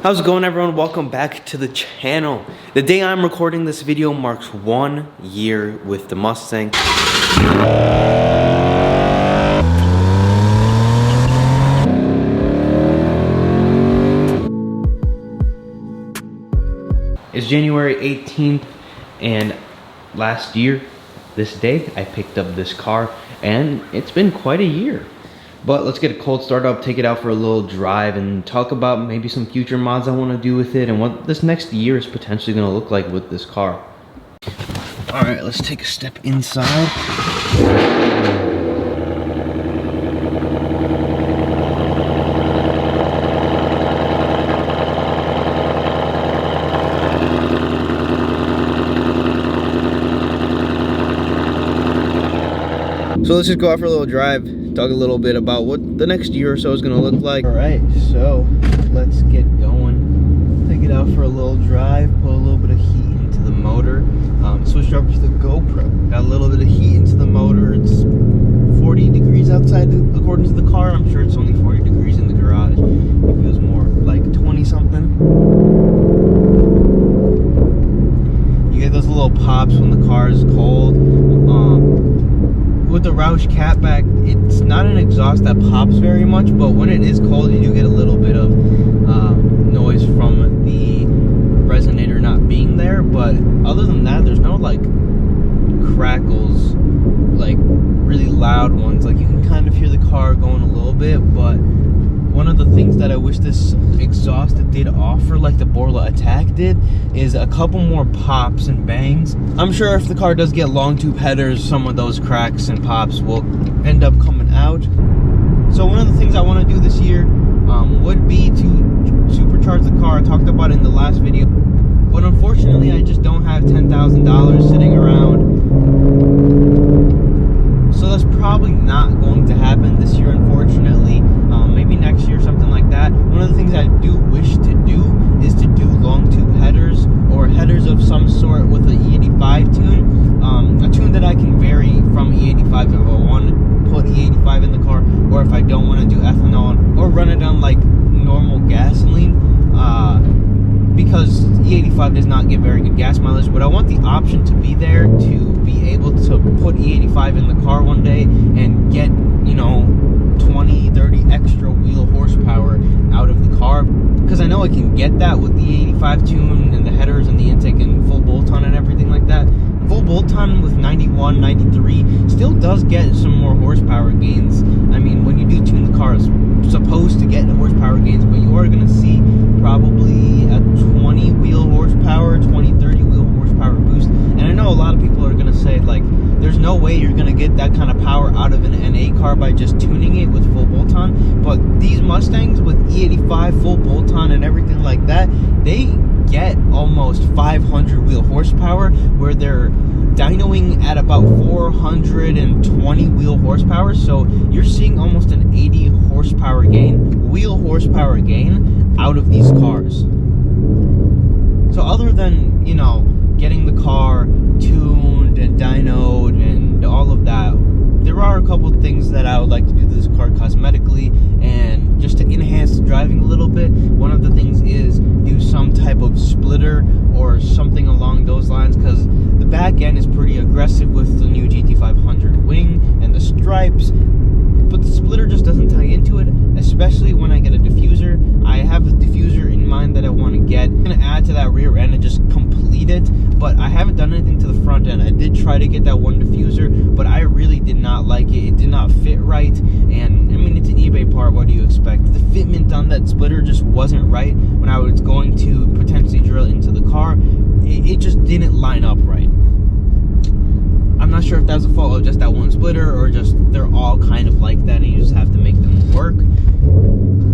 How's it going, everyone? Welcome back to the channel. The day I'm recording this video marks 1 year with the Mustang. It's January 18th, and last year, this day, I picked up this car, and it's been quite a year. But let's get a cold start up, take it out for a little drive, and talk about maybe some future mods I want to do with it and what this next year is potentially going to look like with this car. Alright, let's take a step inside. So let's just go out for a little drive, talk a little bit about what the next year or so is going to look like. Alright, so let's get going. Take it out for a little drive, put a little bit of heat into the motor. Switched over to the GoPro. Got a little bit of heat into the motor. It's 40 degrees outside according to the car. I'm sure it's only 40 degrees in the garage. It feels more like 20 something. You get those little pops when the car is cold. With the Roush catback, it's not an exhaust that pops very much, but when it is cold, you do get a little bit of noise from the resonator not being there. But other than that, there's no like crackles, like really loud ones. Like you can kind of hear the car going a little bit, but one of the things that I wish this exhaust did offer, like the Borla Attack did, is a couple more pops and bangs. I'm sure if the car does get long tube headers, some of those cracks and pops will end up coming out. So one of the things I want to do this year would be to supercharge the car. I talked about it in the last video, but unfortunately I just don't have $10,000 sitting around. So that's probably not going to happen this year, unfortunately. Maybe next year, something like that. One of the things I do wish to do is to do long tube headers, or headers of some sort with an E85 tune. A tune that I can vary from E85 if I want to put E85 in the car, or if I don't want to do ethanol, or run it on like normal gasoline. Because E85 does not get very good gas mileage, but I want the option to be there to be able to put E85 in the car one day and get, you know, 20, 30 extra wheel horsepower out of the car, because I know I can get that with the 85 tune and the headers and the intake and full bolt-on and everything like that. Full bolt-on with 91, 93 still does get some more horsepower gains. I mean, when you do tune the car, it's supposed to get horsepower gains, but you are going to see probably a 20 wheel horsepower, 20, 30 wheel horsepower boost. And I know a lot of people are going to say, like, there's no way you're going to get that kind of power out of an NA car by just tuning it with full bolt-on. But these Mustangs with E85, full bolt-on, and everything like that, they get almost 500 wheel horsepower, where they're dynoing at about 420 wheel horsepower. So you're seeing almost an 80 horsepower gain, wheel horsepower gain, out of these cars. So other than, you know, getting the car tuned and dynoed and all of that, there are a couple of things that I would like to do to this car cosmetically and just to enhance the driving a little bit. One of the things is do some type of splitter or something along those lines, because the back end is pretty aggressive with the new GT500 wing and the stripes, but the splitter just doesn't tie into it, especially when I get a diffuser. I have a diffuser in mind that I want to get. I'm going to add to that rear end and just complete it, but I haven't done anything to the front end. I did try to get that one diffuser, but I really did not like it. It did not fit right, and I mean, it's an eBay part. What do you expect? The fitment on that splitter just wasn't right when I was going to potentially drill into the car. It just didn't line up right. I'm not sure if that's a fault of just that one splitter, or just they're all kind of like that and you just have to make them work.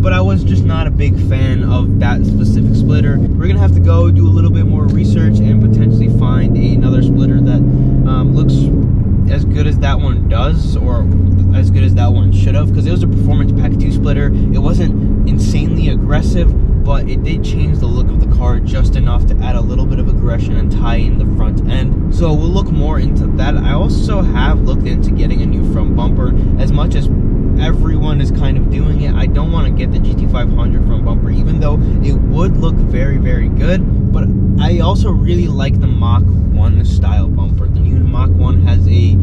But I was just not a big fan of that specific splitter. We're gonna have to go do a little bit more research and potentially find another splitter that looks as good as that one does, or as good as that one should have, because it was a Performance Pack 2 splitter. It wasn't insanely aggressive, but it did change the look of the car just enough to add a little bit of aggression and tie in the front end. So we'll look more into that. I also have looked into getting a new front bumper. As much as everyone is kind of doing it. I don't want to get the GT500 front bumper, even though it would look very, very good. But I also really like the Mach 1 style bumper. The new Mach 1 has a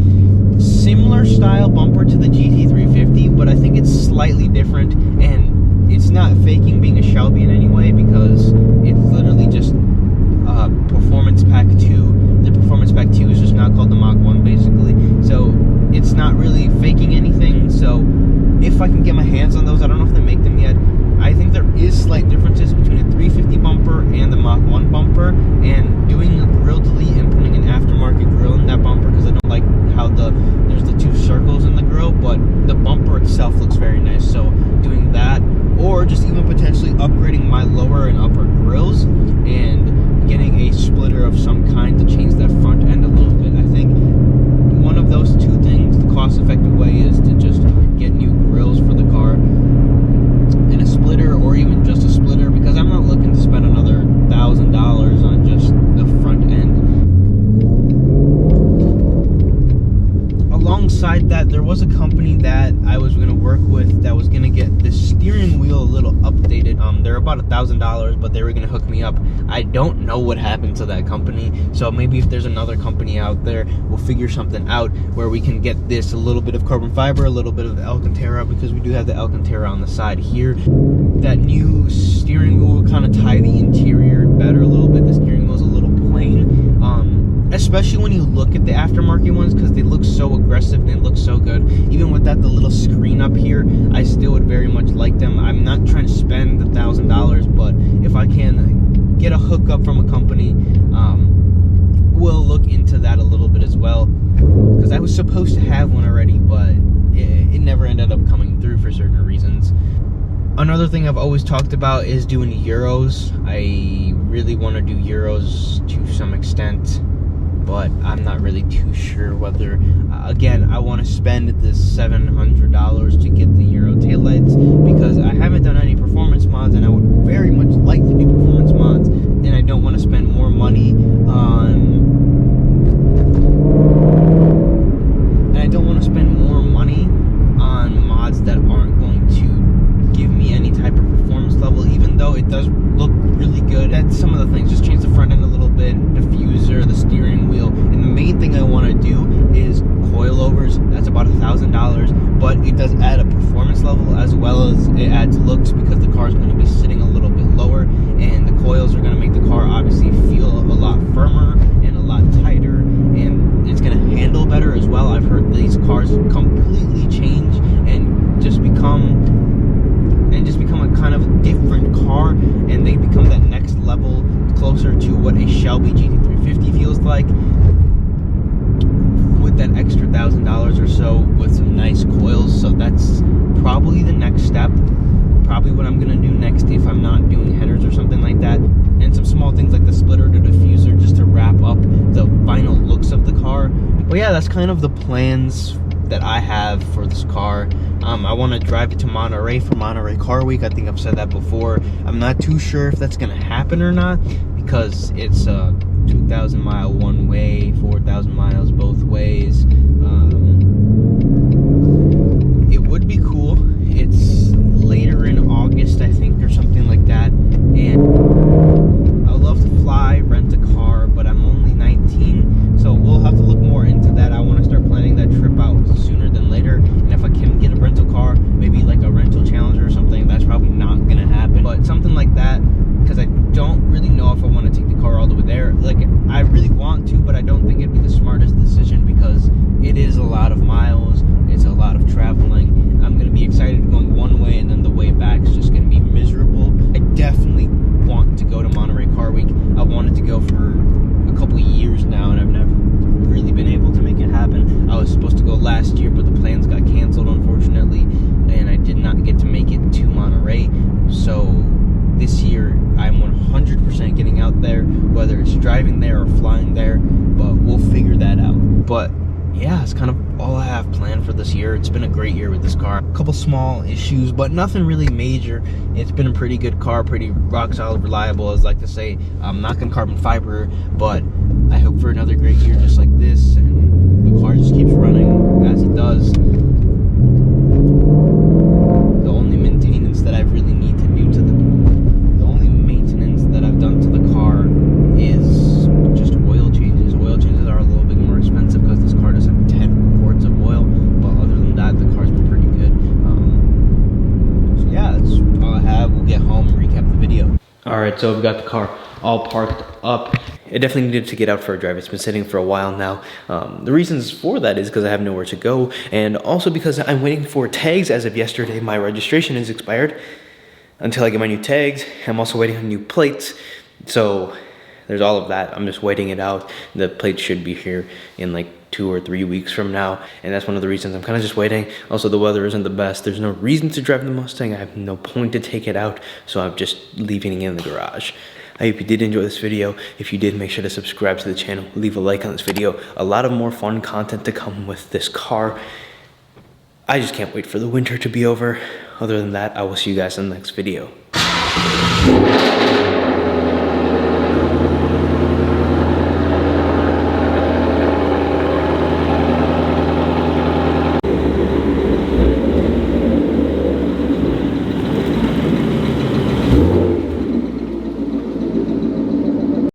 similar style bumper to the GT350, but I think it's slightly different, and it's not faking being a Shelby in any way, because it's literally just Performance Pack 2. The Performance Pack 2 is just not called the Mach 1, basically. So it's not really faking anything. So if I can get my hands on those, I don't know if they make them yet. I think there is slight differences between a 350 bumper and the Mach 1 bumper, and doing a grill delete and putting an aftermarket grill in that bumper, because I don't like how there's the two circles in the grill, but the bumper itself looks very nice. So doing that, or just even potentially upgrading my lower and upper grills and getting a splitter of some kind to change that front end a little bit. I think one of those two things, the cost-effective way, is to just get new grills for the car and a splitter, or even just a splitter, because I'm not looking to spend another $1,000 on just the front end. Alongside that, there was a company that I was going to work with that was going to get the steering wheel a little updated. They're about $1,000, but they were going to hook me up. I don't know what happened to that company, so maybe if there's another company out there, we'll figure something out where we can get this a little bit of carbon fiber, a little bit of Alcantara, because we do have the Alcantara on the side here. That new steering wheel will kind of tie the interior better a little bit. The steering wheel is a little plain. Especially when you look at the aftermarket ones, because they look so aggressive and they look so good. Even with that, the little screen up here, I still would very much like them. I'm not trying to spend $1,000, but if I can get a hookup from a company, we'll look into that a little bit as well, because I was supposed to have one already, but it never ended up coming through for certain reasons. Another thing I've always talked about is doing Euros. I really want to do Euros to some extent, but I'm not really too sure whether, again, I want to spend the $700 to get the Euro taillights, because I haven't done any performance mods, and I would very much like to do performance mods, and I don't want to spend more money on mods that aren't going to give me any type of performance level, even though it does look really good at some of the things. Just change the front end a little bit, diffuser, the steering wheel, and the main thing I want to do is coilovers. That's about $1,000, but it does add a performance level as well as it adds looks, because the car is going to be sitting a little bit lower, and the coils are going to make the car obviously feel a lot firmer and a lot tighter, and it's going to handle better as well. I've heard these cars completely change and just become a kind of different car, and they become that next level closer to what a Shelby GT350 feels like, with that extra $1,000 or so with some nice coils. So that's probably the next step, probably what I'm gonna do next if I'm not doing headers or something like that, and some small things like the splitter, the diffuser, just to wrap up the final looks of the car. But yeah, that's kind of the plans that I have for this car. I want to drive it to Monterey for Monterey Car Week. I think I've said that before. I'm not too sure if that's gonna happen or not, because it's a 2,000 mile one way, 4,000 miles both ways. It would be cool. It's later in August, I think, or something like that, and I would love to fly, rent a car, but I'm only 19, so we'll have to look more into that. I want to start planning that trip out sooner than later, and if I can get a rental car, maybe like a rental Challenger or something, that's probably not gonna happen, but something like that, because I don't really know if I want to take the car all the way there. Like, I really want to, but I don't think it'd be the smartest decision, because it is a lot of miles, it's a lot of traveling. I'm gonna be excited going one way, and then the way back is just gonna be miserable. I definitely want to go to Monterey Car Week. I wanted to go for a couple years now, and I've never really been able to make it happen. I was supposed to go last year, but the plans got canceled, unfortunately, and I did not get to make it to Monterey. So this year, I'm 100% getting out there, whether it's driving there or flying there, but we'll figure that out. But yeah, it's kind of all I have planned for this year. It's been a great year with this car. A couple small issues, but nothing really major. It's been a pretty good car, pretty rock solid, reliable, as I like to say. I'm not gonna carbon fiber, but I hope for another great year just like this, and the car just keeps running as it does. that I really need to do to the only maintenance that I've done to the car is just oil changes. Oil changes are a little bit more expensive because this car does have 10 quarts of oil, but other than that, the car's been pretty good. So yeah, that's all I have. We'll get home and recap the video. All right, so we've got the car all parked up. It definitely needed to get out for a drive. It's been sitting for a while now. The reasons for that is because I have nowhere to go, and also because I'm waiting for tags. As of yesterday, my registration is expired. Until I get my new tags, I'm also waiting on new plates. So there's all of that. I'm just waiting it out. The plates should be here in like 2 or 3 weeks from now, and that's one of the reasons I'm kind of just waiting. Also, the weather isn't the best. There's no reason to drive the Mustang. I have no point to take it out, so I'm just leaving it in the garage. I hope you did enjoy this video. If you did, make sure to subscribe to the channel, leave a like on this video. A lot of more fun content to come with this car. I just can't wait for the winter to be over. Other than that, I will see you guys in the next video.